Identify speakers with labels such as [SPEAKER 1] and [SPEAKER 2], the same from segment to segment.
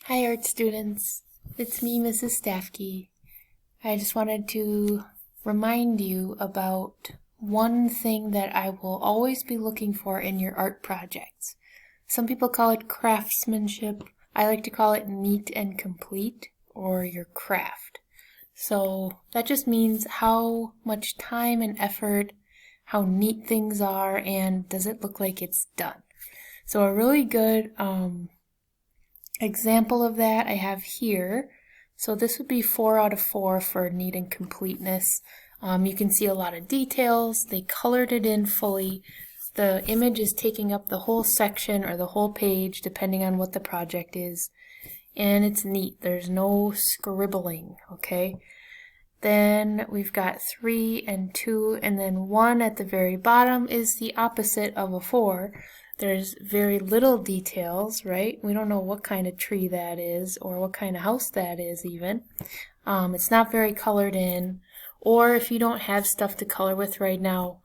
[SPEAKER 1] Hi art students, it's me Mrs. Staffke. I just wanted to remind you about one thing that I will always be looking for in your art projects. Some people call it craftsmanship. I like to call it neat and complete, or your craft. So that just means how much time and effort, how neat things are, and does it look like it's done. So a really good example of that I have here. So this would be 4 out of 4 for neat and completeness. You can see a lot of details. They colored it in fully. The image is taking up the whole section or the whole page depending on what the project is. And it's neat. There's no scribbling, okay? Then we've got 3 and 2, and then 1 at the very bottom is the opposite of a 4. There's very little details, right? We don't know what kind of tree that is or what kind of house that is even. It's not very colored in. Or if you don't have stuff to color with right now,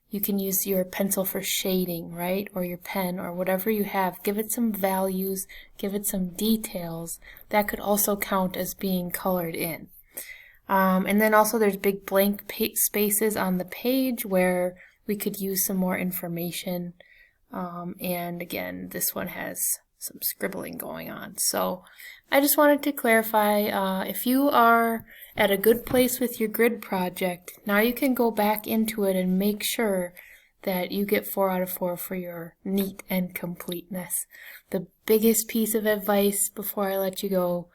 [SPEAKER 1] you can use your pencil for shading, right? Or your pen or whatever you have. Give it some values, give it some details. That could also count as being colored in. And then also there's big blank spaces on the page where we could use some more information. And again, this one has some scribbling going on. So I just wanted to clarify, if you are at a good place with your grid project, now you can go back into it and make sure that you get 4 out of 4 for your neat and completeness. The biggest piece of advice before I let you go,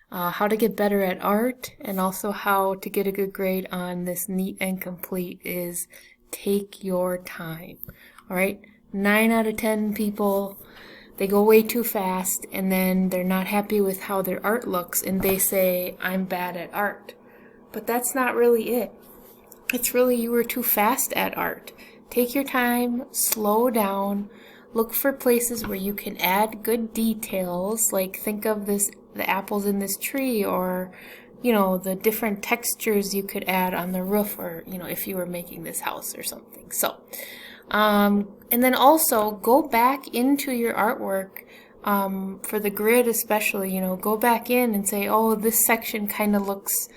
[SPEAKER 1] how to get better at art and also how to get a good grade on this neat and complete is take your time. All right? 9 out of 10 people, they go way too fast and then they're not happy with how their art looks and they say, I'm bad at art. But that's not really it. It's really you were too fast at art. Take your time, slow down, look for places where you can add good details, like think of the apples in this tree, or the different textures you could add on the roof, or if you were making this house or something. So and then also go back into your artwork, for the grid especially, go back in and say, oh, this section kind of looks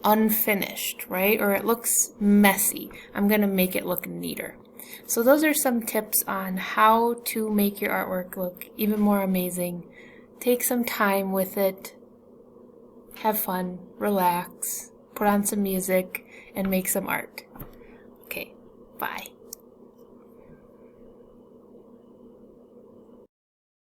[SPEAKER 1] unfinished, right? Or it looks messy. I'm going to make it look neater. So those are some tips on how to make your artwork look even more amazing. Take some time with it. Have fun, relax, put on some music, and make some art. Okay, bye.